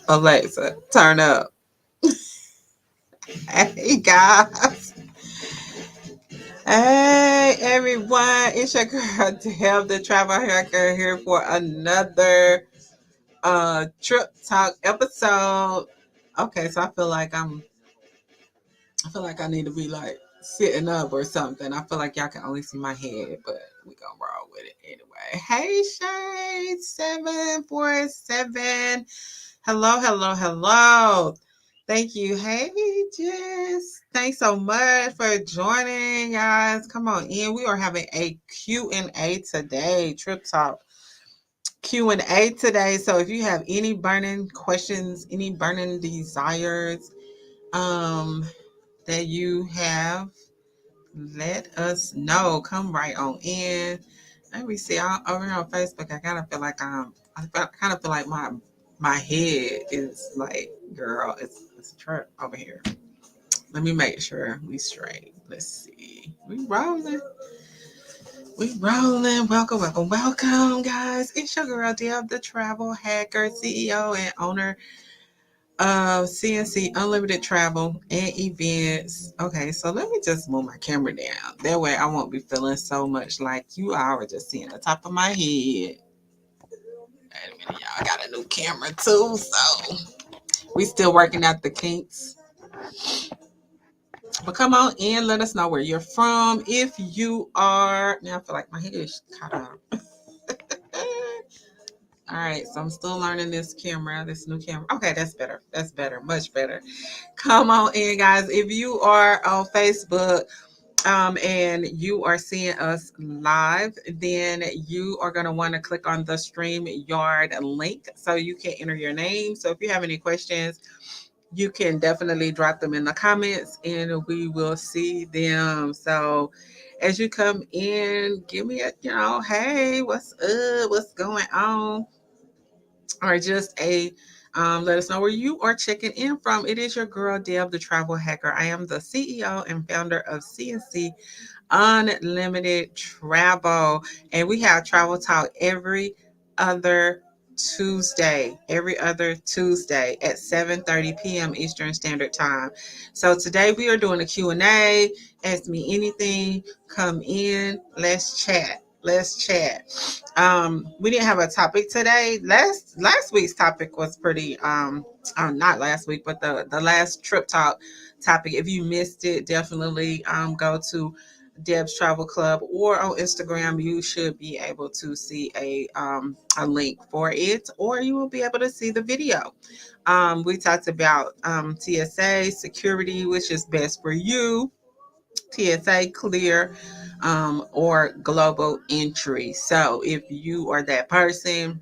Alexa, turn up. Hey guys. Hey everyone. It's your girl Deb, the travel hacker, here for another trip talk episode. Okay, so I feel like I need to be like sitting up or something. I feel like y'all can only see my head, but we gonna roll with it anyway. Hey Shade 747. Hello, hello, hello. Thank you. Hey, Jess. Thanks so much for joining, guys. Come on in. We are having a Q&A today, Trip Talk Q&A today. So if you have any burning questions, any burning desires that you have, let us know. Come right on in. Let me see. Over here on Facebook, I kind of feel like my head is like, girl, it's a trip over here. Let me make sure we straight. Let's see. We rolling. We rolling. Welcome, welcome, welcome, guys. It's your girl, Deb, the travel hacker, CEO and owner of CNC Unlimited Travel and Events. Okay, so let me just move my camera down. That way I won't be feeling so much like you are just seeing the top of my head. Wait a minute, y'all. I got a new camera too, so we still working out the kinks. But come on in, let us know where you're from. If you are, now I feel like my head is caught up. All right, so I'm still learning this new camera. Okay, that's better. That's better, much better. Come on in, guys. If you are on Facebook and you are seeing us live, then you are going to want to click on the StreamYard link so you can enter your name. So if you have any questions, you can definitely drop them in the comments and we will see them. So as you come in, give me hey, what's up? What's going on? Or just let us know where you are checking in from. It is your girl, Deb, the travel hacker. I am the CEO and founder of CNC Unlimited Travel. And we have Travel Talk every other Tuesday at 7:30 p.m. Eastern Standard Time. So today we are doing a Q&A. Ask me anything. Come in. Let's chat. We didn't have a topic today. Last week's topic was pretty not last week, but the last trip talk topic. If you missed it, definitely go to Deb's Travel Club or on Instagram. You should be able to see a link for it, or you will be able to see the video. We talked about TSA security, which is best for you. TSA clear or global entry. So if you are that person,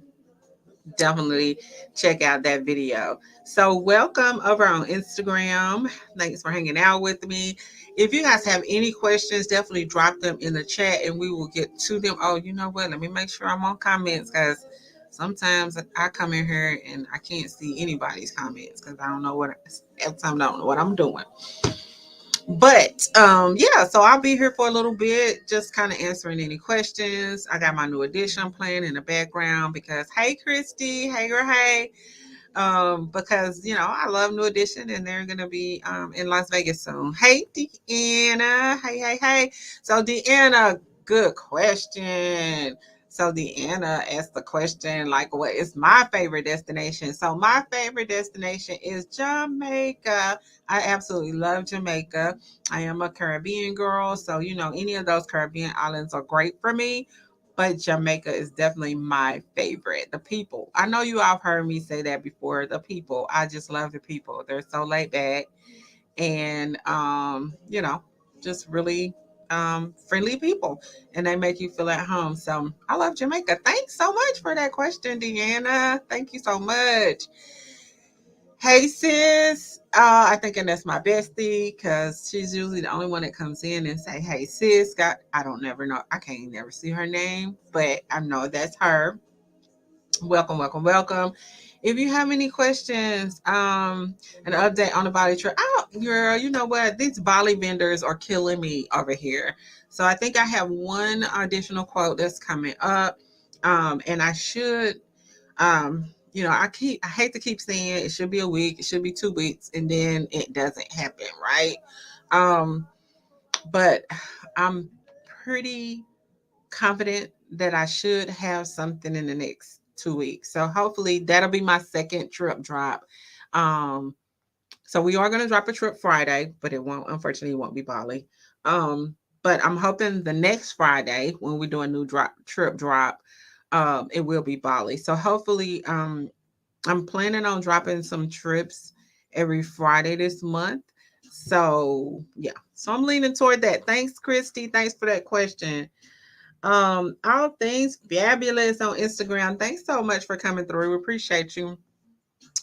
definitely check out that video. So welcome over on Instagram. Thanks for hanging out with me. If you guys have any questions, definitely drop them in the chat and we will get to them. Oh, you know what? Let me make sure I'm on comments because sometimes I come in here and I can't see anybody's comments because I don't know what I'm doing. But yeah, so I'll be here for a little bit, just kind of answering any questions. I got my new edition playing in the background because hey Christy, hey girl, hey. Because I love New Edition and they're gonna be in Las Vegas soon. Hey Deanna, hey. So Deanna, good question. So Deanna asked the question like, what is my favorite destination? So my favorite destination is Jamaica. I absolutely love Jamaica. I am a Caribbean girl, so any of those Caribbean islands are great for me. But Jamaica is definitely my favorite. The people. I know you all have heard me say that before. The people. I just love the people. They're so laid back and just really friendly people. And they make you feel at home. So I love Jamaica. Thanks so much for that question, Deanna. Thank you so much. Hey sis, I think that's my bestie because she's usually the only one that comes in and say, "Hey sis." I don't never know. I can't never see her name, but I know that's her. Welcome, welcome, welcome. If you have any questions, an update on the Bali trip. Oh, girl, you know what? These Bali vendors are killing me over here. So I think I have one additional quote that's coming up. And I should, I hate to keep saying it should be a week, it should be 2 weeks, and then it doesn't happen, right? Um, but I'm pretty confident that I should have something in the next 2 weeks. So hopefully that'll be my second trip drop. Um, so we are going to drop a trip Friday, but unfortunately, it won't be Bali. But I'm hoping the next Friday when we do a new trip drop, it will be Bali. So hopefully, I'm planning on dropping some trips every Friday this month. So yeah, so I'm leaning toward that. Thanks, Christy. Thanks for that question. All things fabulous on Instagram. Thanks so much for coming through. We appreciate you.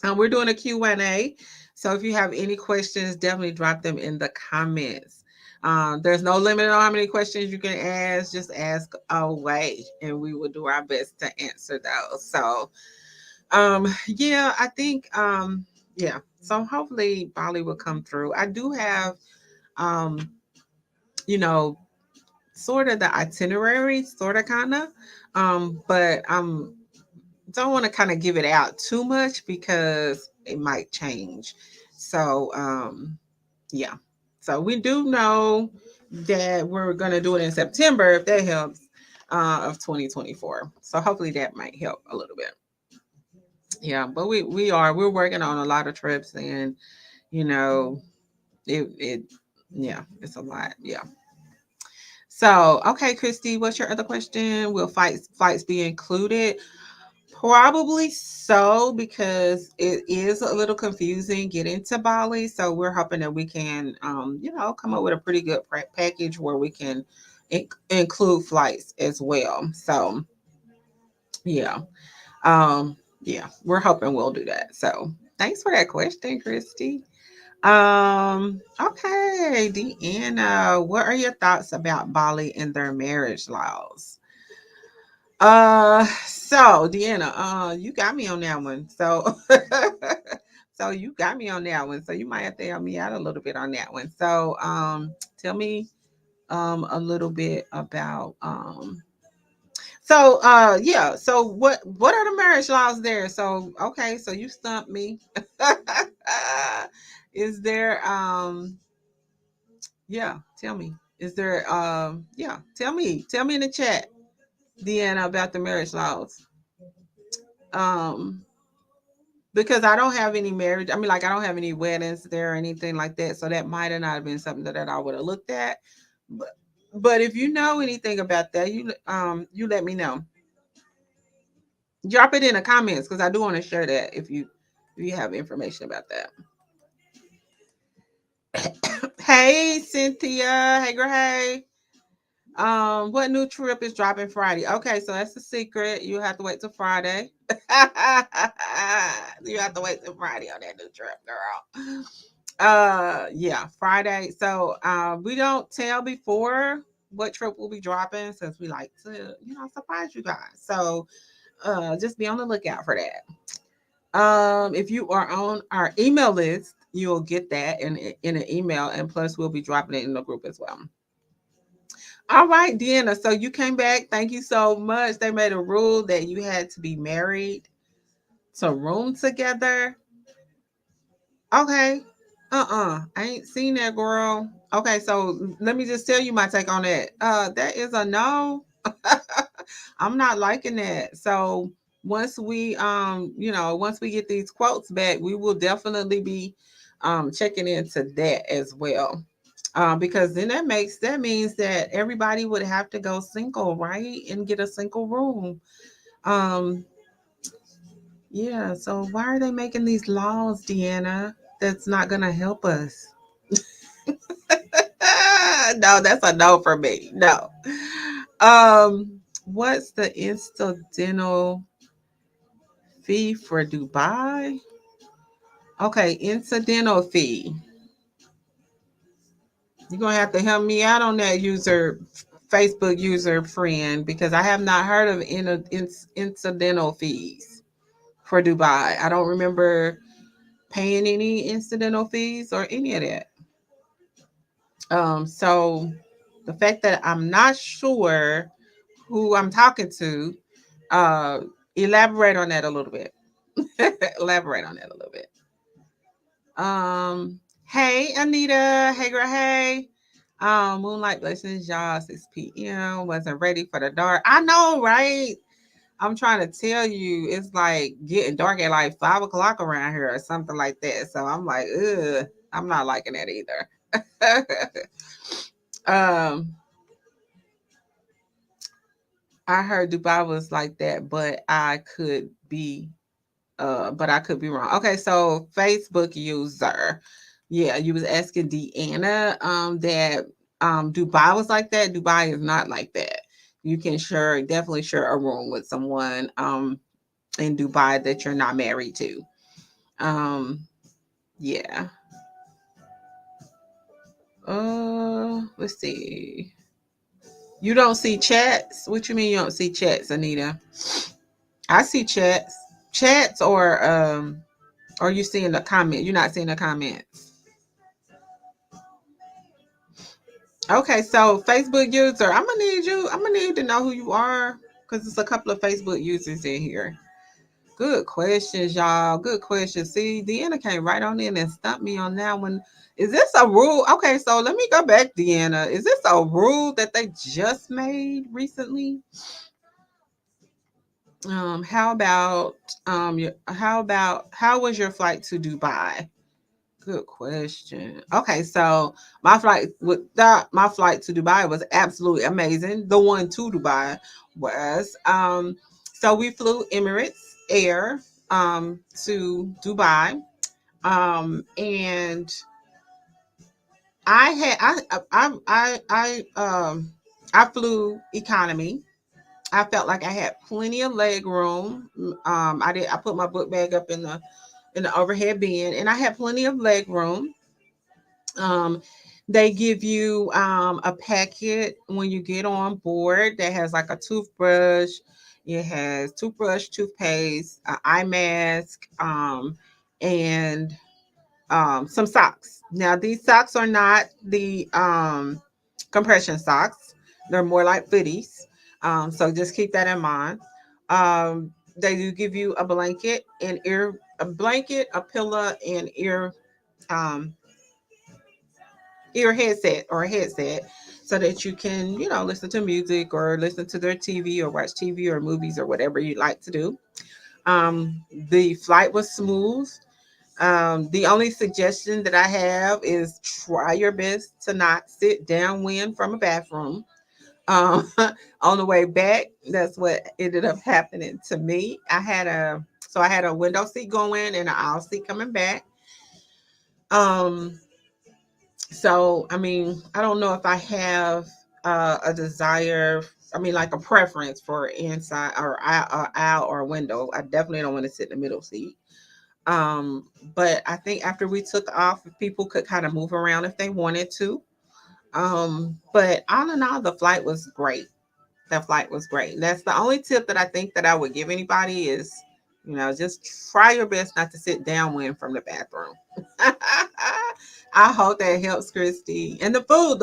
We're doing a Q&A. So if you have any questions, definitely drop them in the comments. There's no limit on how many questions you can ask. Just ask away, and we will do our best to answer those. So, yeah, I think, yeah. So hopefully Bali will come through. I do have, um, you know, sort of the itinerary, sort of kind of, but don't want to kind of give it out too much because it might change. So, yeah. So we do know that we're going to do it in September, if that helps, of 2024. So hopefully that might help a little bit. Yeah, but we're working on a lot of trips, and you know, it yeah, it's a lot. Yeah. So, okay, Christy, what's your other question? Will flights be included? Probably so, because it is a little confusing getting to Bali. So we're hoping that we can, come up with a pretty good package where we can include flights as well. So yeah, we're hoping we'll do that. So thanks for that question, Christy. Okay, Deanna, what are your thoughts about Bali and their marriage laws? So Deanna, you got me on that one. So, so you got me on that one. So you might have to help me out a little bit on that one. So, tell me, a little bit about, yeah. So what are the marriage laws there? So, okay, so you stumped me. Is there, yeah, tell me. Is there, yeah, tell me in the chat, Deanna, about the marriage laws. Um, because I don't have any marriage. I mean, like I don't have any weddings there or anything like that. So that might have not been something that I would have looked at. But but if you know anything about that, you let me know. Drop it in the comments because I do want to share that if you have information about that. Hey Cynthia. Hey girl, hey. What new trip is dropping Friday? Okay, so that's a secret. You have to wait till Friday. You have to wait till Friday on that new trip, girl. Yeah, Friday. So we don't tell before what trip will be dropping since we like to, surprise you guys. So just be on the lookout for that. If you are on our email list, you'll get that in an email, and plus we'll be dropping it in the group as well. All right, Deanna. So you came back. Thank you so much. They made a rule that you had to be married to room together. Okay. I ain't seen that, girl. Okay, so let me just tell you my take on that. That is a no. I'm not liking that. So once we get these quotes back, we will definitely be checking into that as well. Because then that means that everybody would have to go single, right? And get a single room. Um, yeah, so why are they making these laws, Deanna? That's not gonna help us. No, that's a no for me. No. What's the incidental fee for Dubai? Okay, incidental fee. You're gonna have to help me out on that Facebook user friend, because I have not heard of incidental fees for Dubai. I don't remember paying any incidental fees or any of that. So the fact that I'm not sure who I'm talking to Uh, elaborate on that a little bit. Elaborate on that a little bit. Hey Anita, hey girl, hey. Moonlight Blessings, y'all, 6 p.m. Wasn't ready for the dark. I know, right? I'm trying to tell you, it's like getting dark at like 5 o'clock around here or something like that. So I'm like, ugh, I'm not liking that either. um, I heard Dubai was like that, but I could be wrong. Okay, so Facebook user. Yeah, you was asking Deanna that Dubai was like that. Dubai is not like that. You can definitely share a room with someone in Dubai that you're not married to. Um yeah. Let's see. You don't see chats? What you mean you don't see chats, Anita? I see chats. Chats or you seeing the comment? You're not seeing the comments. Okay, so Facebook user, I'm gonna need to know who you are because it's a couple of Facebook users in here. Good questions, y'all. Good questions. See, Deanna came right on in and stumped me on that one. Is this a rule? Okay, so let me go back, Deanna. Is this a rule that they just made recently? How about how was your flight to Dubai? Good question. Okay, so my flight to Dubai was absolutely amazing. The one to Dubai was so we flew Emirates Air to Dubai. And I had I flew economy. I felt like I had plenty of leg room. I put my book bag up in the overhead bin and I had plenty of leg room. Um, they give you a packet when you get on board that has like a toothbrush. It has toothbrush, toothpaste, an eye mask, and some socks. Now these socks are not the compression socks; they're more like footies. So just keep that in mind. They do give you a blanket and a blanket, a pillow, and um, ear headset or a headset so that you can, listen to music or listen to their TV or watch TV or movies or whatever you like to do. The flight was smooth. The only suggestion that I have is try your best to not sit downwind from a bathroom. Um, on the way back, that's what ended up happening to me. I had a window seat going and an aisle seat coming back. Um, So, I mean, I don't know if I have a desire, I mean, like a preference for inside or out or window. I definitely don't want to sit in the middle seat. But I think after we took off, people could kind of move around if they wanted to. But all in all, the flight was great. That flight was great. That's the only tip that I think that I would give anybody is, just try your best not to sit downwind from the bathroom. I hope that helps, Christy. And the food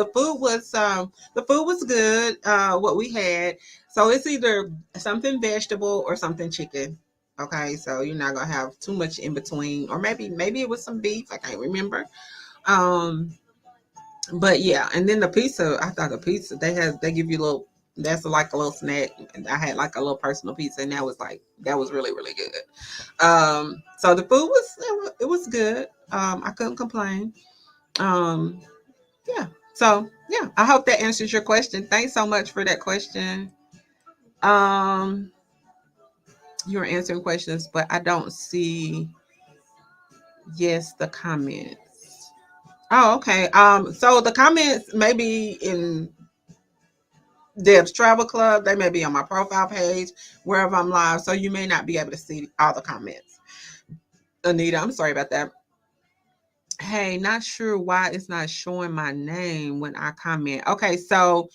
was good. What we had, so it's either something vegetable or something chicken. Okay, so you're not gonna have too much in between, or maybe it was some beef. I can't remember. Um, but yeah, and then the pizza, I thought the pizza they give you a little that's like a little snack. I had like a little personal pizza and that was really, really good. So the food was good. I couldn't complain. Um yeah. So yeah, I hope that answers your question. Thanks so much for that question. Um you were answering questions, but I don't see the comments. Oh, okay. So the comments maybe in Deb's Travel Club. They may be on my profile page, wherever I'm live. So you may not be able to see all the comments. Anita, I'm sorry about that. Hey, not sure why it's not showing my name when I comment. Okay, so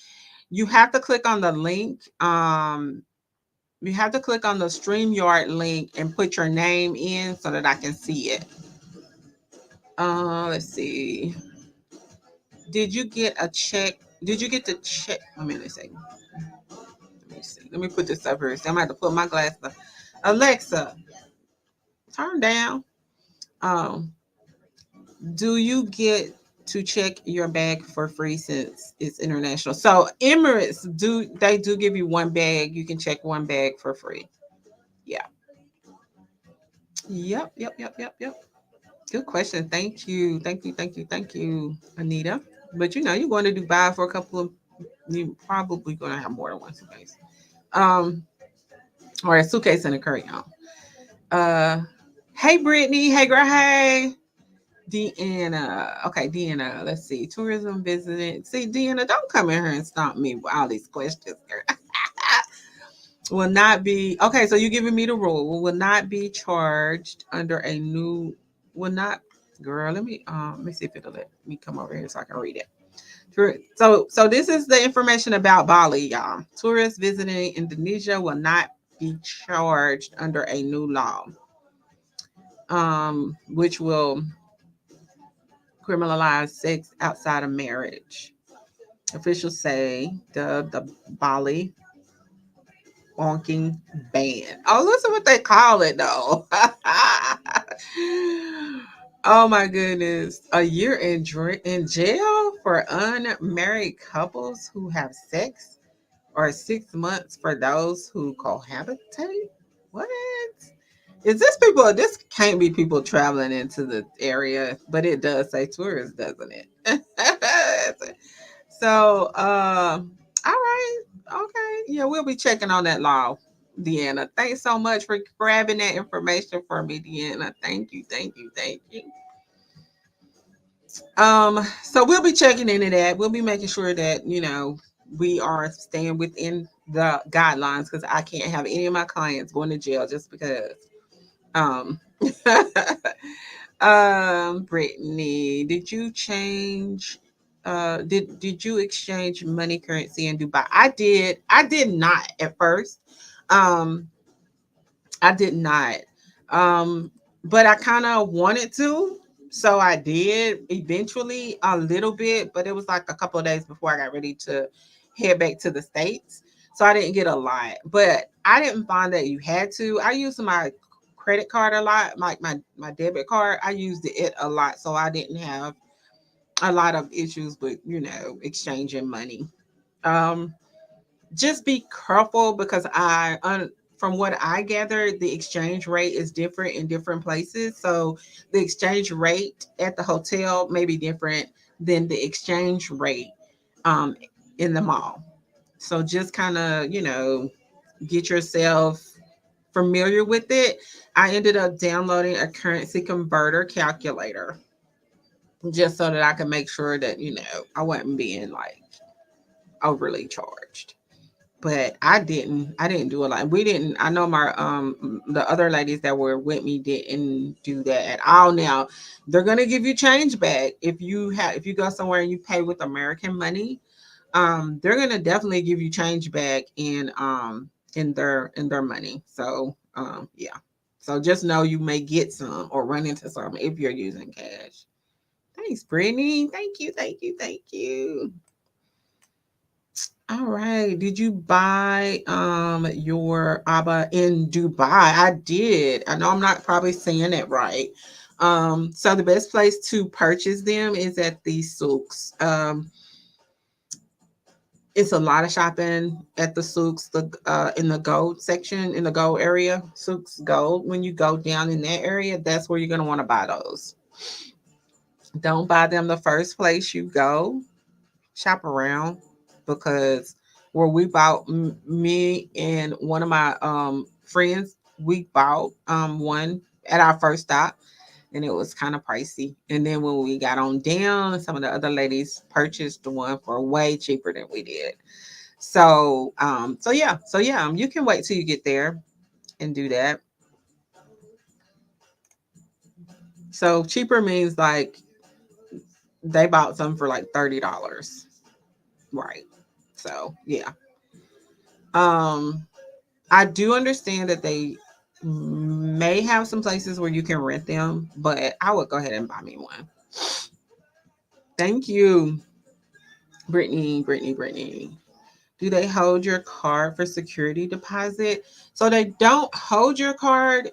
you have to click on the link. You have to click on the StreamYard link and put your name in so that I can see it. Let's see. Did you get a check? Did you get the check? Let me see. me see. Let me put this up here. So I'm gonna have to put my glasses up. Alexa, turn down. Um, do you get to check your bag for free since it's international? So Emirates do give you one bag. You can check one bag for free. Yeah. Yep. Good question. Thank you. Thank you, Anita. But you're going to Dubai for a couple of, you probably going to have more than one suitcase. Um, or a suitcase and a carry-on. Uh, hey Brittany. Hey girl. Hey. Deanna. Okay, Deanna. Let's see. Tourism visiting. See, Deanna, don't come in here and stomp me with all these questions, girl. Will not be okay. So you giving me the rule. Will not be charged under a new. Will not. Girl, let me see if it'll let me come over here so I can read it. So this is the information about Bali, y'all. Tourists visiting Indonesia will not be charged under a new law, which will criminalize sex outside of marriage. Officials say the Bali bonking ban. Oh, listen what they call it though. Oh my goodness. A year in jail for unmarried couples who have sex, or 6 months for those who cohabitate? What? Is this people? This can't be people traveling into the area, but it does say tourists, doesn't it? So, all right, okay, yeah, we'll be checking on that law, Deanna. Thanks so much for grabbing that information for me, Deanna. Thank you. So we'll be checking into that. We'll be making sure that we are staying within the guidelines because I can't have any of my clients going to jail just because. Um, Brittany, did you change? Did you exchange money currency in Dubai? I did. I did not at first. Um, I did not. Um, but I kind of wanted to. So I did eventually a little bit, but it was like a couple of days before I got ready to head back to the States. So I didn't get a lot. But I didn't find that you had to. I used my credit card a lot, like my debit card. I used it a lot. So I didn't have a lot of issues with, exchanging money. Um, just be careful because from what I gathered, the exchange rate is different in different places. So the exchange rate at the hotel may be different than the exchange rate um, in the mall. So just kind of, get yourself familiar with it. I ended up downloading a currency converter calculator just so that I could make sure that, I wasn't being like overly charged. But I didn't do a lot. We didn't I know my the other ladies that were with me didn't do that at all. Now they're gonna give you change back if you go somewhere and you pay with American money. They're gonna definitely give you change back in their money. So yeah. So just know you may get some or run into some if you're using cash. Thanks, Brittany. Thank you. All right. Did you buy your ABBA in Dubai? I did. I know I'm not probably saying it right. So the best place to purchase them is at the souks. It's a lot of shopping at the souks, in the gold section, in the gold area, souks gold. When you go down in that area, that's where you're gonna want to buy those. Don't buy them the first place you go. Shop around because where we bought me and one of my friends, we bought one at our first stop and it was kind of pricey. And then when we got on down, some of the other ladies purchased the one for way cheaper than we did. So you can wait till you get there and do that. So cheaper means like they bought some for like $30. Right. So yeah. Um I do understand that they may have some places where you can rent them, but I would go ahead and buy me one. Thank you, Brittany. Do they hold your card for security deposit? So they don't hold your card.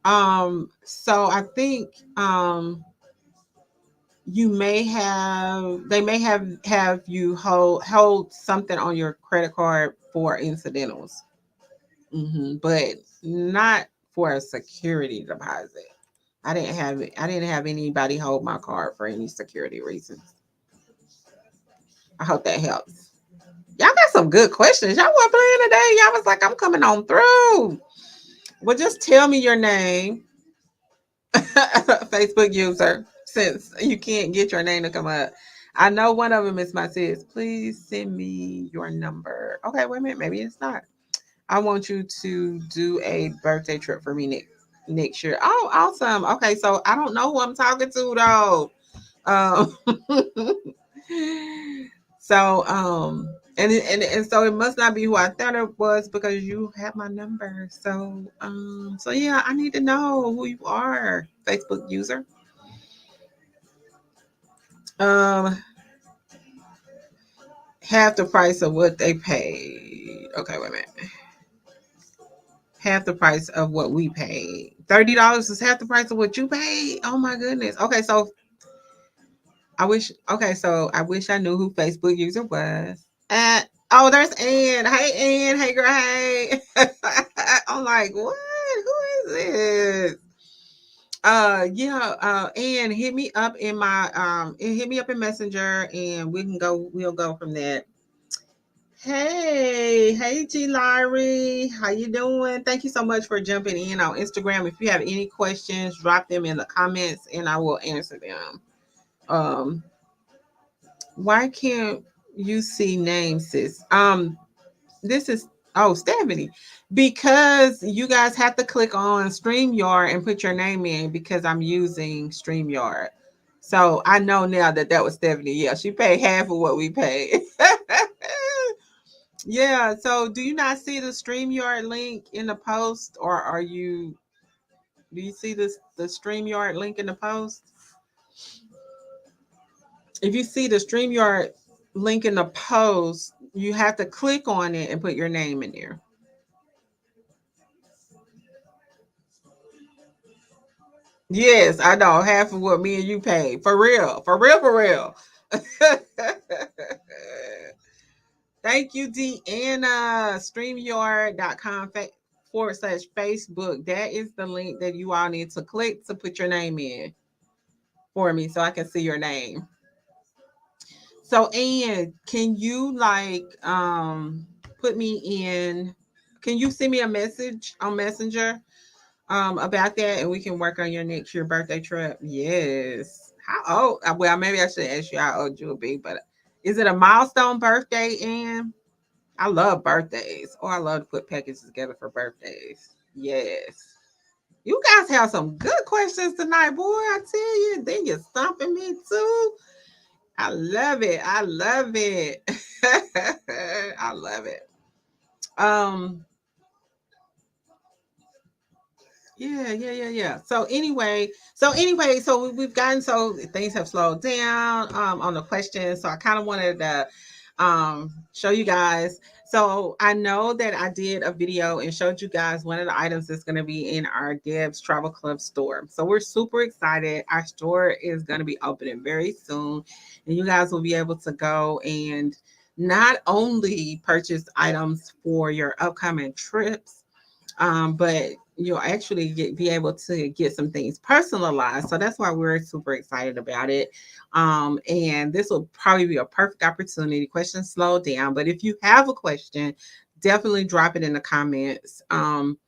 So I think you may have they may have you hold something on your credit card for incidentals. But not for a security deposit. I didn't have anybody hold my card for any security reasons. I hope that helps. Y'all got some good questions. Y'all weren't playing today. Y'all was like, I'm coming on through. Well, just tell me your name, Facebook user, since you can't get your name to come up. I know one of them is my sis. Please send me your number. Okay, wait a minute. Maybe it's not. I want you to do a birthday trip for me next year. Oh, awesome. Okay, so I don't know who I'm talking to though. Um, and so it must not be who I thought it was because you have my number. So yeah, I need to know who you are, Facebook user. Um, half the price of what they paid. Okay, wait a minute. Half the price of what we paid. $30 is half the price of what you paid. Oh my goodness. Okay, so I wish I knew who Facebook user was. Oh, there's Ann. Hey Ann. Hey girl. Hey. I'm like, what? Who is this? Yeah, Ann, hit me up in my hit me up in Messenger and we'll go from there. Hey, G Larry, how you doing? Thank you so much for jumping in on Instagram. If you have any questions, drop them in the comments and I will answer them. Um, why can't you see names, sis? This is Stephanie, because you guys have to click on StreamYard and put your name in because I'm using StreamYard. So I know now that was Stephanie. Yeah, she paid half of what we paid. Yeah. So do you not see the StreamYard link in the post, or do you see the StreamYard link in the post? If you see the StreamYard link in the post, you have to click on it and put your name in there. Yes, I know. Half of what me and you paid. For real. For real, for real. Thank you, Deanna. StreamYard.com / Facebook. That is the link that you all need to click to put your name in for me so I can see your name. So, Ann, can you put me in? Can you send me a message on Messenger about that and we can work on your next year birthday trip? Yes. How old? Well, maybe I should ask you how old you'll be, but is it a milestone birthday, Ann? I love birthdays. Oh, I love to put packages together for birthdays. Yes. You guys have some good questions tonight, boy. I tell you, then you're stomping me too. I love it. I love it. I love it. Um, yeah. So we've gotten so things have slowed down on the questions. So I kind of wanted to show you guys. So I know that I did a video and showed you guys one of the items that's going to be in our Deb's Travel Club store. So we're super excited. Our store is going to be opening very soon, and you guys will be able to go and not only purchase items for your upcoming trips, but you'll actually be able to get some things personalized. So that's why we're super excited about it. And this will probably be a perfect opportunity. Questions slow down, but if you have a question, definitely drop it in the comments. And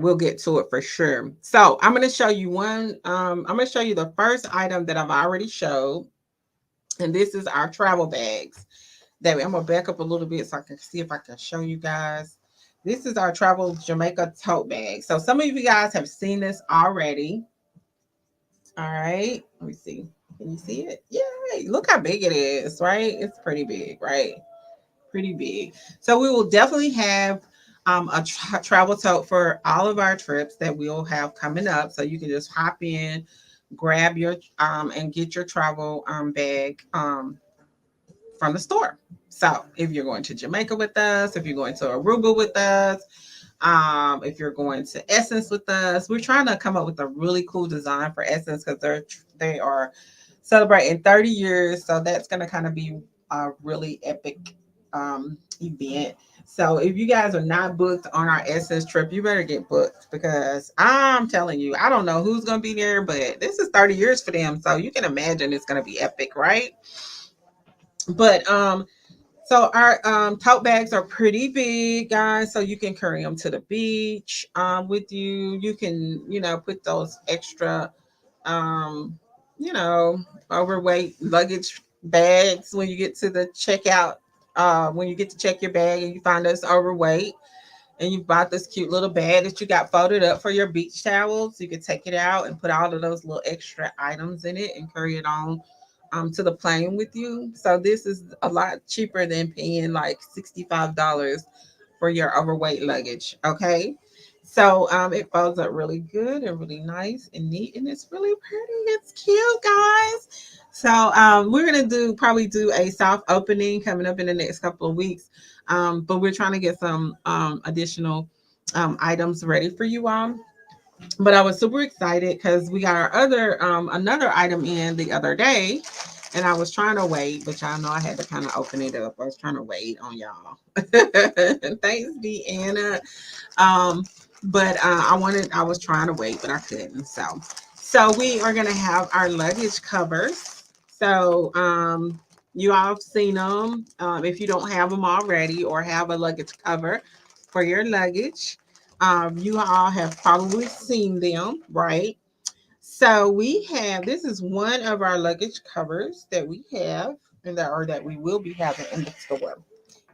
we'll get to it for sure. So I'm going to show you one. I'm going to show you the first item that I've already showed. And this is our travel bags. That I'm gonna back up a little bit so I can see if I can show you guys. This is our travel Jamaica tote bag. So some of you guys have seen this already. All right, let me see. Can you see it? Yay! Look how big it is, right? It's pretty big, right? Pretty big. So we will definitely have a travel tote for all of our trips that we'll have coming up. So you can just hop in, grab your and get your travel bag from the store. So if you're going to Jamaica with us, if you're going to Aruba with us, if you're going to Essence with us, we're trying to come up with a really cool design for Essence because they are celebrating 30 years. So that's going to kind of be a really epic event. So if you guys are not booked on our Essence trip, you better get booked because I'm telling you, I don't know who's going to be there, but this is 30 years for them. So you can imagine it's going to be epic, right? But so our tote bags are pretty big, guys. So you can carry them to the beach with you. You can, put those extra, um, you know, overweight luggage bags when you get to the checkout. When you get to check your bag and you find us overweight, and you bought this cute little bag that you got folded up for your beach towels, you can take it out and put all of those little extra items in it and carry it on to the plane with you. So this is a lot cheaper than paying like $65 for your overweight luggage. Okay. So it folds up really good and really nice and neat, and it's really pretty. It's cute, guys. So we're gonna probably do a soft opening coming up in the next couple of weeks. But we're trying to get some additional items ready for you all. But I was super excited because we got our other another item in the other day, and I was trying to wait, but y'all know I had to kind of open it up. I was trying to wait on y'all. Thanks, Deanna. Um, but I was trying to wait, but I couldn't. So we are gonna have our luggage covers. So you all have seen them. If you don't have them already or have a luggage cover for your luggage, you all have probably seen them, right? So we have this is one of our luggage covers that we have that we will be having in the store,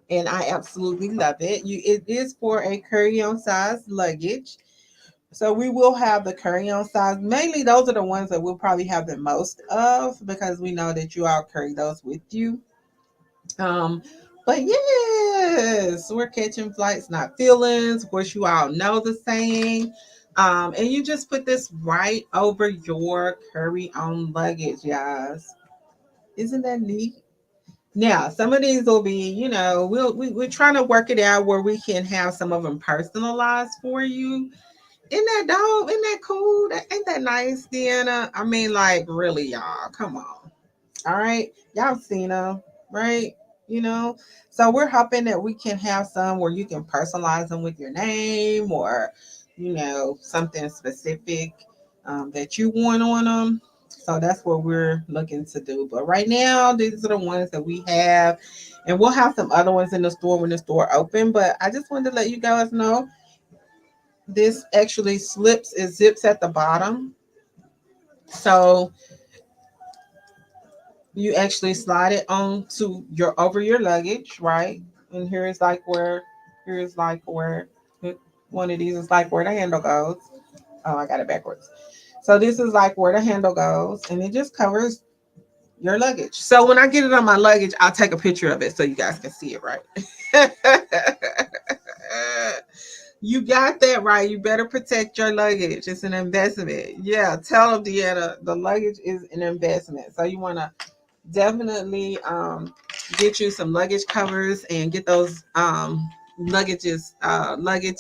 and I absolutely love it. It is for a carry-on size luggage. So we will have the carry-on size. Mainly those are the ones that we'll probably have the most of because we know that you all carry those with you. Um, but yes, we're catching flights, not feelings. Of course, you all know the saying. And you just put this right over your carry-on luggage, guys. Isn't that neat? Now, some of these will be, we're trying to work it out where we can have some of them personalized for you. Isn't that dope? Isn't that cool? Ain't that nice, Deanna? I mean, like, really, y'all. Come on. All right. Y'all seen them, right? You know? So we're hoping that we can have some where you can personalize them with your name or, something specific that you want on them. So that's what we're looking to do. But right now, these are the ones that we have. And we'll have some other ones in the store when the store open. But I just wanted to let you guys know this actually zips at the bottom. So you actually slide it on to over your luggage, right? And here's like where one of these is like where the handle goes. Oh, I got it backwards. So this is like where the handle goes, and it just covers your luggage. So when I get it on my luggage, I'll take a picture of it so you guys can see it, right? You got that right. You better protect your luggage. It's an investment. Yeah, tell them, Deanna, the luggage is an investment. So you want to definitely get you some luggage covers and get those luggage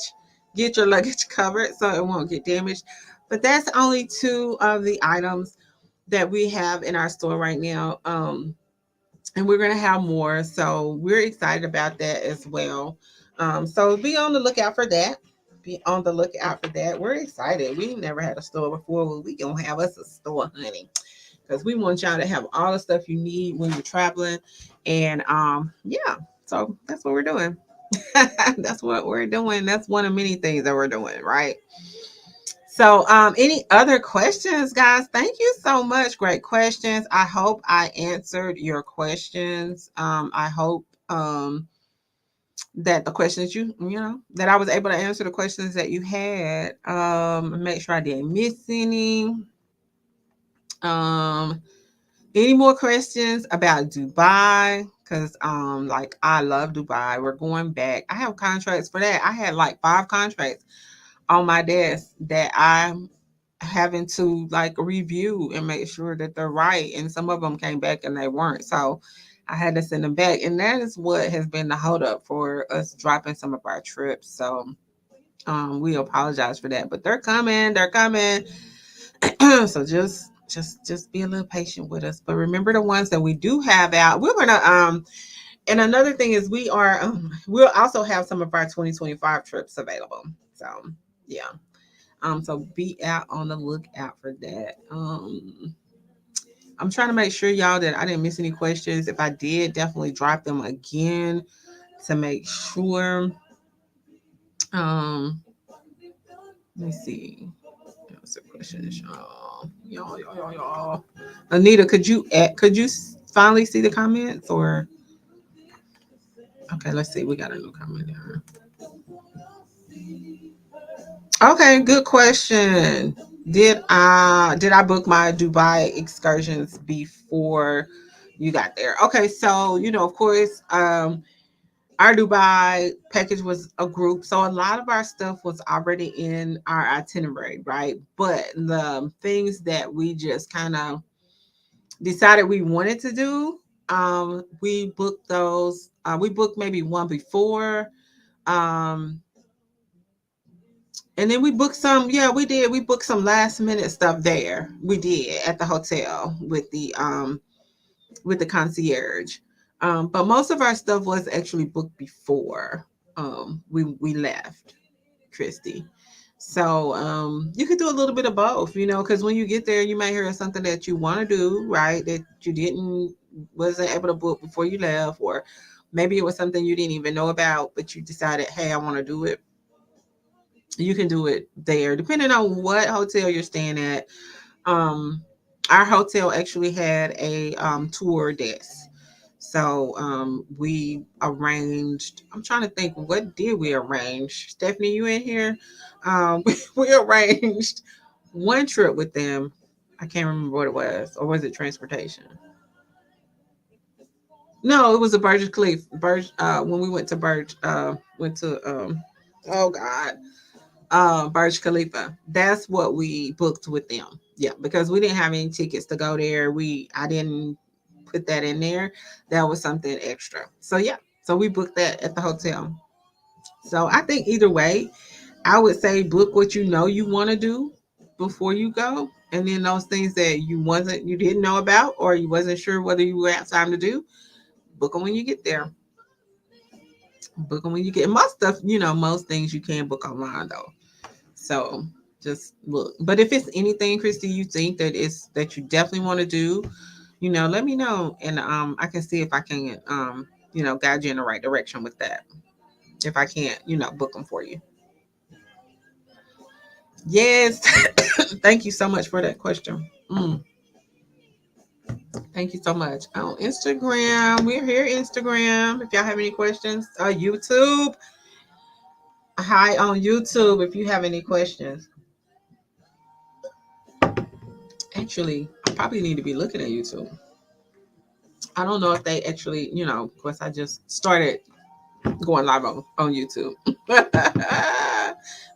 get your luggage covered so it won't get damaged. But that's only two of the items that we have in our store right now, and we're going to have more, so we're excited about that as well. So be on the lookout for that. We're excited. We never had a store before, but we gonna have us a store, honey, because we want y'all to have all the stuff you need when you're traveling. And yeah, so that's what we're doing. That's what we're doing. That's one of many things that we're doing, right? So any other questions, guys? Thank you so much. Great questions. I hope I answered your questions. I hope that the questions that I was able to answer the questions that you had. Make sure I didn't miss any. Um, Any more questions about Dubai? Because like I love Dubai. We're going back. I have contracts for that. I had like 5 contracts on my desk that I'm having to like review and make sure that they're right. And some of them came back and they weren't. So I had to send them back, and that is what has been the holdup for us dropping some of our trips. So we apologize for that, but they're coming. They're coming. So just be a little patient with us. But remember the ones that we do have out. We're gonna and another thing is we'll also have some of our 2025 trips available. So yeah. So be out on the lookout for that. I'm trying to make sure y'all that I didn't miss any questions. If I did, definitely drop them again to make sure. Um, let me see. What's the question, y'all? Y'all. Anita, could you finally see the comments or okay? Let's see. We got a new comment there. Okay, good question. Did I book my Dubai excursions before you got there? Okay, so of course, our Dubai package was a group, so a lot of our stuff was already in our itinerary, right? But the things that we just kind of decided we wanted to do, we booked those. We booked maybe one before. Um, And then we booked some, yeah, we did. We booked some last minute stuff there. We did at the hotel with the concierge. But most of our stuff was actually booked before we left, Christy. So you could do a little bit of both, because when you get there, you might hear something that you want to do, right? That you wasn't able to book before you left, or maybe it was something you didn't even know about, but you decided, hey, I want to do it. You can do it there, depending on what hotel you're staying at. Um, our hotel actually had a tour desk. So we arranged, I'm trying to think, what did we arrange? Stephanie, you in here? We arranged one trip with them. I can't remember what it was, or was it transportation? No, it was a Burj Khalifa. When we went to oh God, Burj Khalifa. That's what we booked with them. Yeah, because we didn't have any tickets to go there. I didn't put that in there. That was something extra. So yeah, so we booked that at the hotel. So I think either way, I would say book what you want to do before you go, and then those things that you didn't know about or you wasn't sure whether you would have time to do, book them when you get there. Book them when you get most stuff. Most things you can book online though. So just look. But if it's anything, Christy, you think that you definitely want to do, let me know, and I can see if I can guide you in the right direction with that. If I can't, book them for you. Yes. Thank you so much for that question. Thank you so much. On Instagram, we're here. Instagram. If y'all have any questions, YouTube. Hi on YouTube. If you have any questions, actually, I probably need to be looking at YouTube. I don't know if they actually, of course, I just started going live on YouTube.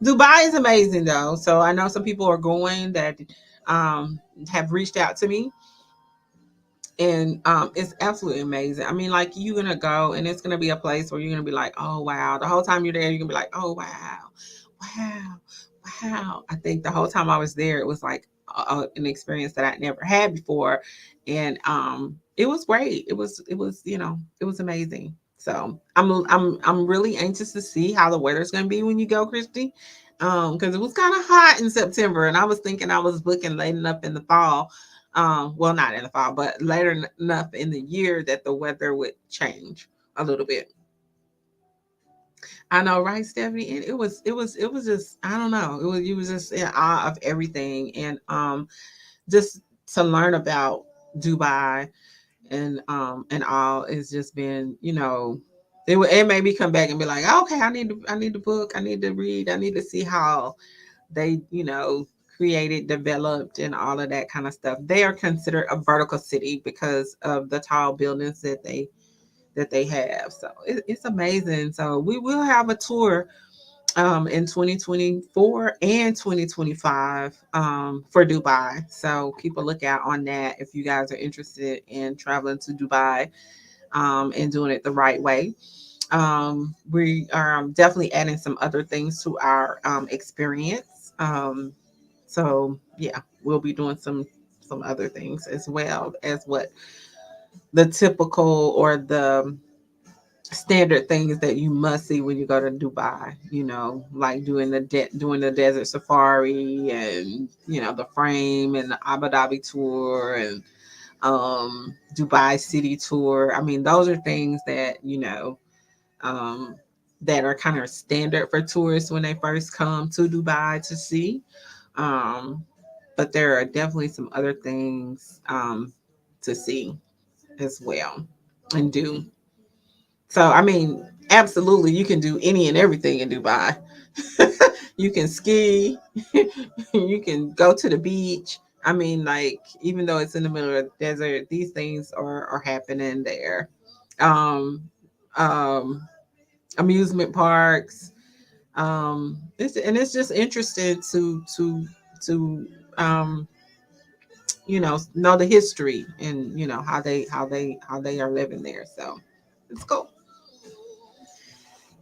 Dubai is amazing though. So I know some people are going that have reached out to me, and it's absolutely amazing. I mean, like, you're gonna go and it's gonna be a place where you're gonna be like, oh wow. The whole time you're there, you're gonna be like, oh wow, wow, wow. I think the whole time I was there, it was like an experience that I'd never had before, and it was great. It was amazing. So I'm really anxious to see how the weather's gonna be when you go, Christy. Because it was kind of hot in September, and I was thinking I was booking late enough in the fall, well, not in the fall, but later enough in the year that the weather would change a little bit. I know, right, Stephanie? And it was just, I don't know. You was just in awe of everything, and just to learn about Dubai and all has just been, it made me come back and be like, okay, I need to book, I need to read, I need to see how they, created, developed, and all of that kind of stuff. They are considered a vertical city because of the tall buildings that they have. So it's amazing. So we will have a tour in 2024 and 2025 for Dubai. So keep a lookout on that if you guys are interested in traveling to Dubai. and doing it the right way. We are definitely adding some other things to our experience. So yeah, we'll be doing some other things as well as what the typical or the standard things that you must see when you go to Dubai. You know, like doing the desert safari, and the frame and the Abu Dhabi tour, and Dubai city tour. I mean, those are things that um, that are kind of standard for tourists when they first come to Dubai to see. Um, but there are definitely some other things to see as well and do. So, I mean, absolutely, you can do any and everything in Dubai. You can ski, you can go to the beach. I mean, like, even though it's in the middle of the desert, these things are happening there. Um, um, Amusement parks. It's just interesting to um, know the history, and how they are living there. So it's cool.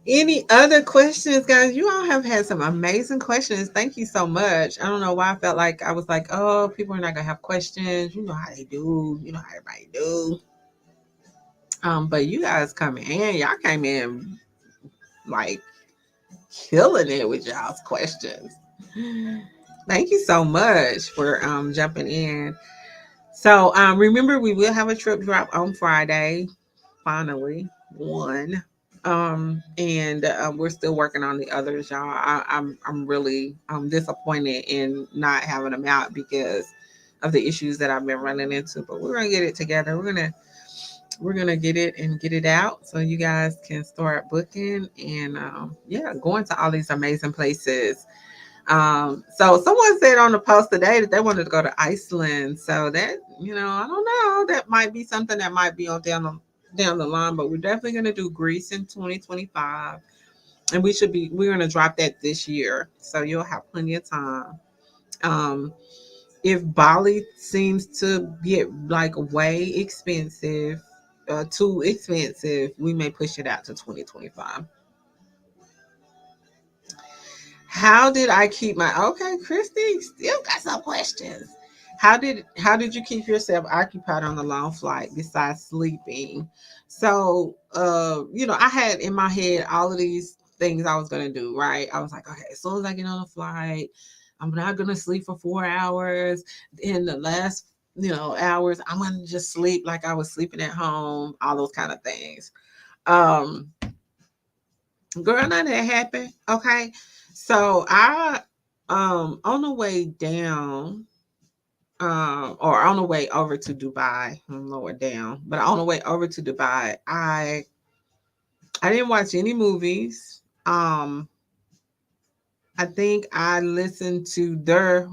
Any other questions, guys? You all have had some amazing questions. Thank you so much. I don't know why I felt like I was like, oh, people are not gonna have questions. You know how they do. You know how everybody do. But you guys coming in, y'all came in like killing it with y'all's questions. Thank you so much for jumping in. So remember, we will have a trip drop on Friday. Finally, one. And we're still working on the others, y'all. I'm really disappointed in not having them out because of the issues that I've been running into. But we're gonna get it together. We're gonna get it and get it out so you guys can start booking and yeah, going to all these amazing places. So someone said on the post today that they wanted to go to Iceland. So that, I don't know, that might be something that might be on down the line, but we're definitely going to do Greece in 2025. And we're going to drop that this year. So you'll have plenty of time. Um, if Bali seems to get like way expensive, too expensive, we may push it out to 2025. How did I keep my okay, Christy? Still got some questions. How did you keep yourself occupied on the long flight besides sleeping? So I had in my head all of these things I was gonna do, right? I was like, okay, as soon as I get on the flight, I'm not gonna sleep for 4 hours. In the last, hours, I'm gonna just sleep like I was sleeping at home, all those kind of things. Um Girl, none of that happened. Okay. So I on the way down, or on the way over to Dubai, lower down, but on the way over to Dubai, I didn't watch any movies. I think I listened to their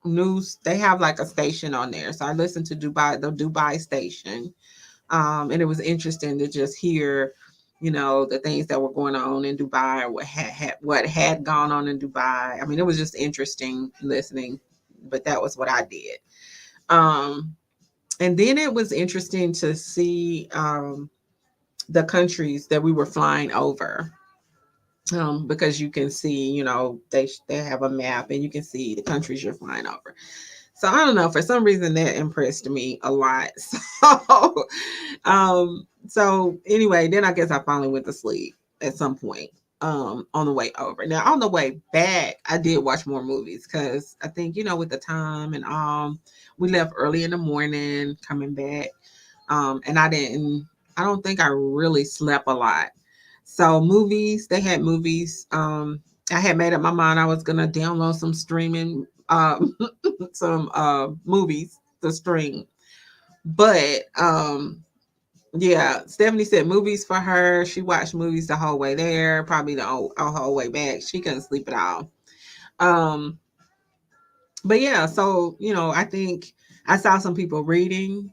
news. They have like a station on there. So I listened to the Dubai station. And it was interesting to just hear, the things that were going on in Dubai, or what had gone on in Dubai. I mean, it was just interesting listening, but that was what I did. Um, and then it was interesting to see the countries that we were flying over. Because you can see, they have a map and you can see the countries you're flying over. So I don't know. For some reason, that impressed me a lot. So anyway, then I guess I finally went to sleep at some point. On the way over. Now on the way back, I did watch more movies because I think with the time and we left early in the morning coming back. And I don't think I really slept a lot. So movies, they had movies. I had made up my mind I was gonna download some streaming some movies to stream. But yeah, Stephanie said movies for her. She watched movies the whole way there, probably the whole way back. She couldn't sleep at all. Um but yeah, so I think I saw some people reading.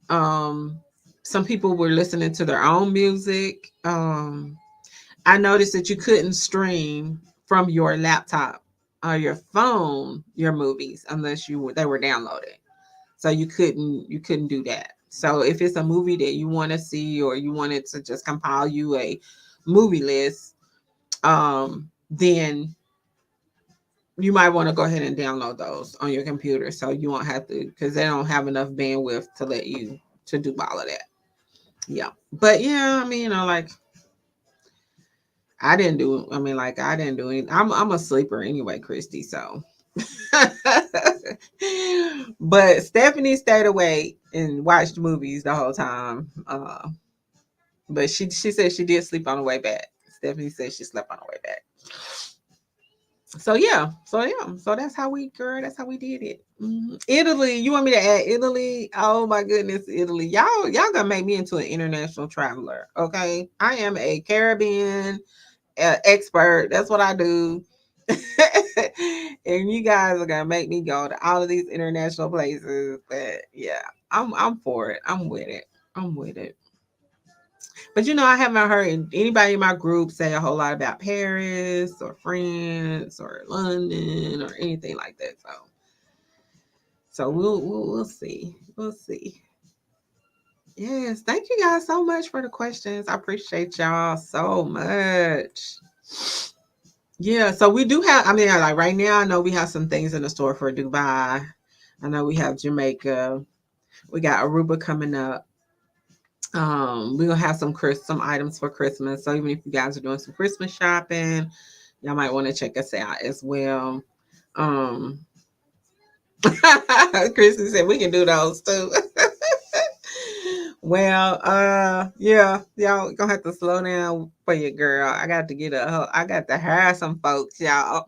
Um some people were listening to their own music. I noticed that you couldn't stream from your laptop or your phone your movies unless they were downloaded. So you couldn't do that. So if it's a movie that you want to see, or you wanted to just compile you a movie list, then you might want to go ahead and download those on your computer, so you won't have to, because they don't have enough bandwidth to let you to do all of that. Yeah, but yeah, I mean, like I didn't do. I mean, like I didn't do it. I'm a sleeper anyway, Christy. So, but Stephanie stayed awake and watched movies the whole time. But she said she did sleep on the way back. Stephanie said she slept on the way back. So that's how we, girl. That's how we did it. Italy. You want me to add Italy? Oh my goodness, Italy. Y'all gonna make me into an international traveler. Okay, I am a Caribbean expert. That's what I do. And you guys are gonna make me go to all of these international places. But yeah, I'm for it. I'm with it. I'm with it. But I haven't heard anybody in my group say a whole lot about Paris or France or London or anything like that. So we'll see. We'll see. Yes, thank you guys so much for the questions. I appreciate y'all so much. Yeah, so we do have, I mean, like right now, I know we have some things in the store for Dubai. I know we have Jamaica. We got Aruba coming up. We're gonna have some items for Christmas. So even if you guys are doing some Christmas shopping, y'all might want to check us out as well. Um Kristen said we can do those too. Well, yeah, y'all gonna have to slow down for your girl. I got to hire some folks, y'all.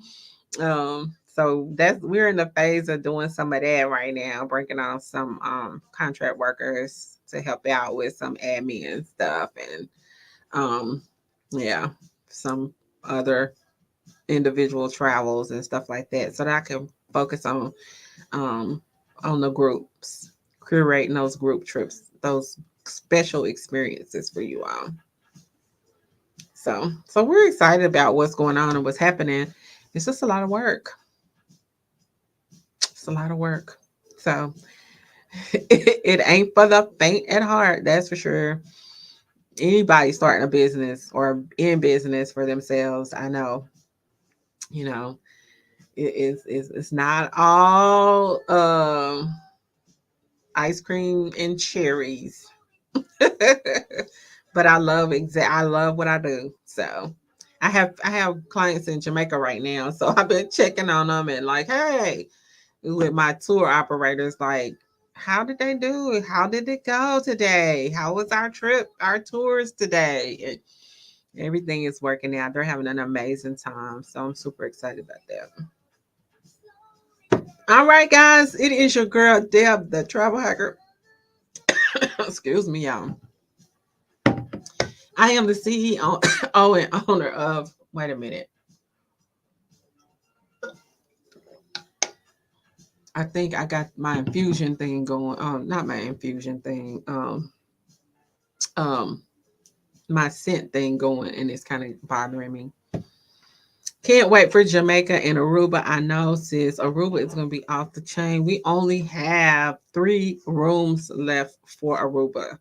So we're in the phase of doing some of that right now, bringing on some contract workers to help out with some admin stuff, and um yeah, some other individual travels and stuff like that, so that I can focus um on the groups, curating those group trips, those special experiences for you all. So we're excited about what's going on and what's happening. It's just a lot of work. It's a lot of work. So it ain't for the faint at heart, that's for sure. Anybody starting a business or in business for themselves, I know, you know, it's not all ice cream and cherries. But I love what I do. So I have clients in Jamaica right now. So I've been checking on them and like, hey, with my tour operators, like, how did they do? How did it go today? How was our trip, our tours today? And everything is working out. They're having an amazing time. So I'm super excited about that. All right, guys, it is your girl Deb, the travel hacker. Excuse me, y'all. I am the CEO and owner of. Wait a minute. I think I got my infusion thing going. Not my infusion thing. Um, my scent thing going, and it's kind of bothering me. Can't wait for Jamaica and Aruba. I know, sis. Aruba is going to be off the chain. We only have 3 rooms left for Aruba.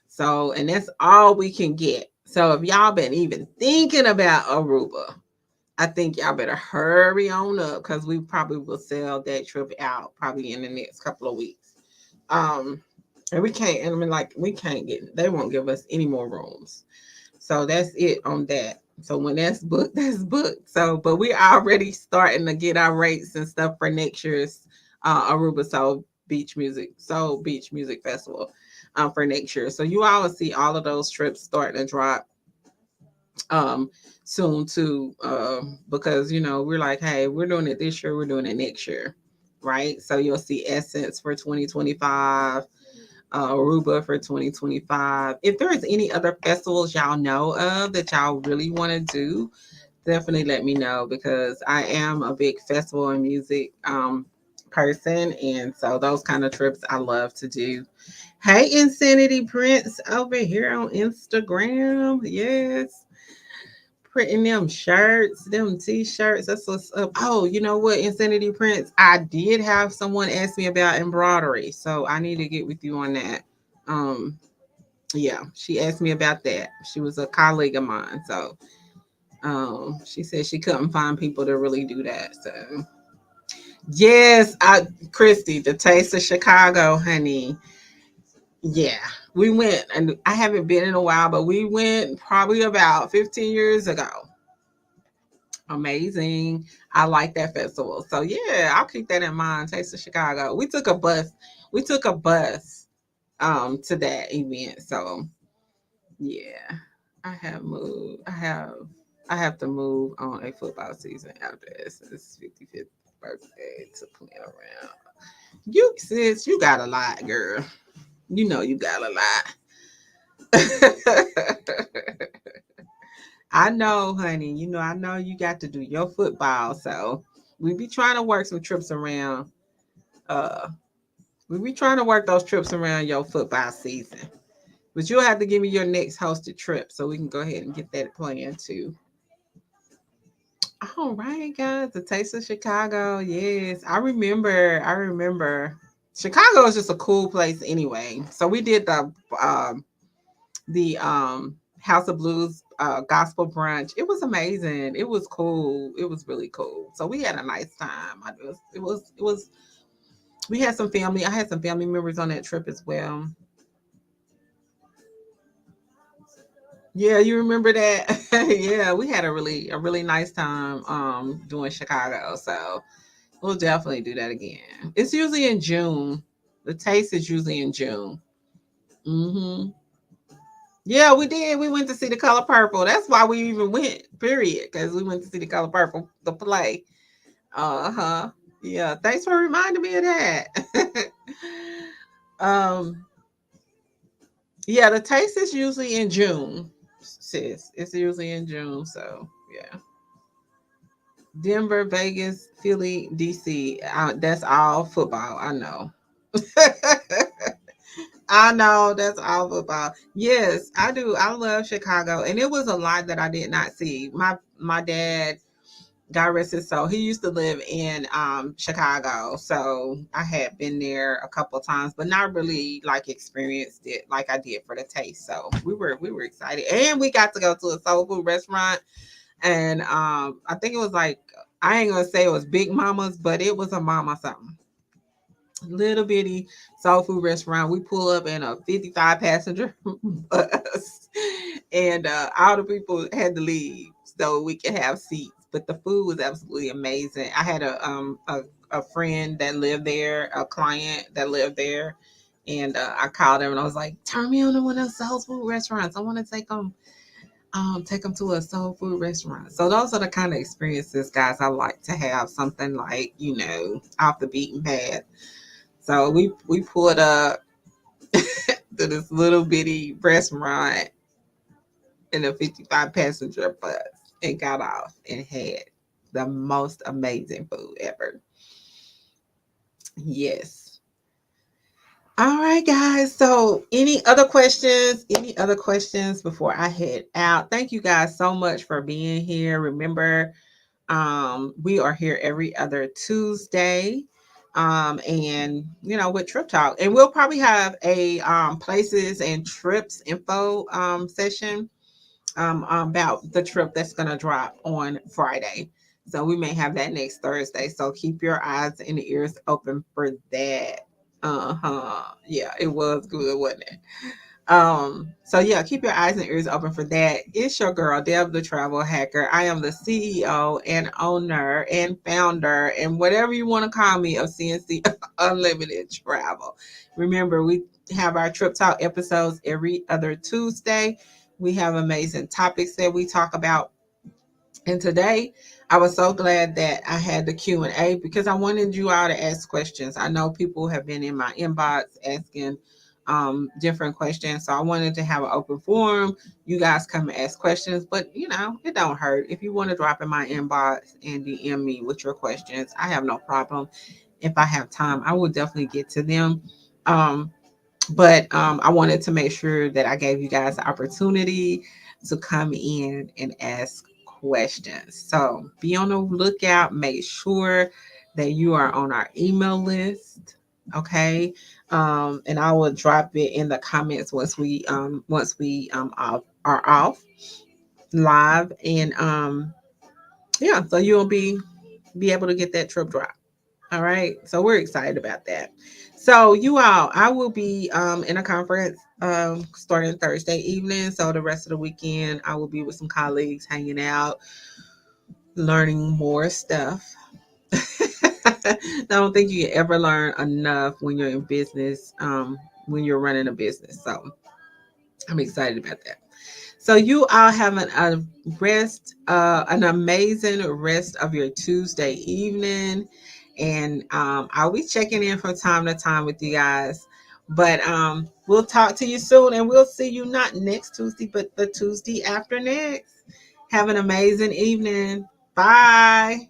So, and that's all we can get. So, if y'all been even thinking about Aruba, I think y'all better hurry on up, because we probably will sell that trip out probably in the next couple of weeks. And we can't, and I mean, like, we can't get, they won't give us any more rooms. So that's it on that. So when that's booked, that's booked. So, but we're already starting to get our rates and stuff for next year's Aruba Beach Music Festival for next year. So you all will see all of those trips starting to drop um soon too, because we're like, hey, we're doing it this year, we're doing it next year, right? So you'll see Essence for 2025, Aruba for 2025. If there's any other festivals y'all know of that y'all really want to do, definitely let me know, because I am a big festival and music person, and so those kind of trips I love to do. Hey, Insanity Prince over here on Instagram. Yes, printing them shirts, them t-shirts. That's what's up. Oh, you know what, Insanity Prince? I did have someone ask me about embroidery, so I need to get with you on that. Um, yeah, she asked me about that. She was a colleague of mine, so she said she couldn't find people to really do that. So yes, Christy, the Taste of Chicago, honey. Yeah, we went, and I haven't been in a while, but we went probably about 15 years ago. Amazing. I like that festival. So yeah, I'll keep that in mind. Taste of Chicago. We took a bus. We took a bus to that event. So yeah. I have to move on a football season after Essence 55th birthday to plan around. You sis, you got a lot, girl. You know you got a lot. I know, honey. I know you got to do your football. So we be trying to work some trips around. Uh, we be trying to work those trips around your football season. But you'll have to give me your next hosted trip so we can go ahead and get that planned too. All right, guys. The Taste of Chicago. Yes, I remember. I remember. Chicago is just a cool place anyway. So we did the House of Blues gospel brunch. It was amazing. It was cool. It was really cool. So we had a nice time. It was we had some family. I had some family members on that trip as well. Yeah, you remember that? Yeah, we had a really nice time doing Chicago. So we'll definitely do that again. It's usually in June. The taste is usually in June. Hmm. Yeah, we did. We went to see the Color Purple. That's why we even went. Period, because we went to see the Color Purple, the play. Uh huh. Yeah. Thanks for reminding me of that. um. Yeah, the taste is usually in June, sis. It's usually in June. So yeah. Denver, Vegas, Philly, DC. That's all football. I know. I know that's all football. Yes, I do. I love Chicago, and it was a lot that I did not see. My dad, God rest his soul, he used to live in Chicago, so I had been there a couple of times, but not really like experienced it like I did for the taste. So we were excited, and we got to go to a soul food restaurant, and I think it was like, I ain't gonna say it was Big Mama's, but it was a mama something, little bitty soul food restaurant. We pull up in a 55 passenger bus, and all the people had to leave so we could have seats. But the food was absolutely amazing. I had a friend that lived there, a client that lived there, and I called him and I was like, "Turn me on to one of those soul food restaurants. I want to take them to a soul food restaurant." So those are the kind of experiences, guys, I like to have. Something like, off the beaten path. So we pulled up to this little bitty restaurant in a 55 passenger bus and got off and had the most amazing food ever. Yes. All right, guys. So, any other questions? Any other questions before I head out? Thank you guys so much for being here. Remember, we are here every other Tuesday. And with Trip Talk. And we'll probably have a places and trips info session about the trip that's gonna drop on Friday. So we may have that next Thursday. So keep your eyes and ears open for that. Uh-huh. Yeah, it was good, wasn't it? So yeah, keep your eyes and ears open for that. It's your girl, Deb the Travel Hacker. I am the CEO and owner and founder and whatever you want to call me of CNC Unlimited Travel. Remember, we have our Trip Talk episodes every other Tuesday. We have amazing topics that we talk about. And today, I was so glad that I had the Q&A because I wanted you all to ask questions. I know people have been in my inbox asking different questions. So I wanted to have an open forum. You guys come and ask questions, but it don't hurt. If you want to drop in my inbox and DM me with your questions, I have no problem. If I have time, I will definitely get to them. Um, but I wanted to make sure that I gave you guys the opportunity to come in and ask questions. So be on the lookout. Make sure that you are on our email list. Okay. And I will drop it in the comments once we are off live. And yeah, so you'll be able to get that trip drop. All right. So we're excited about that. So you all, I will be in a conference starting Thursday evening. So the rest of the weekend I will be with some colleagues hanging out, learning more stuff. I don't think you can ever learn enough when you're in business, when you're running a business. So I'm excited about that. So you all have an amazing rest of your Tuesday evening, and I'll be checking in from time to time with you guys. But we'll talk to you soon, and we'll see you not next Tuesday, but the Tuesday after next. Have an amazing evening. Bye.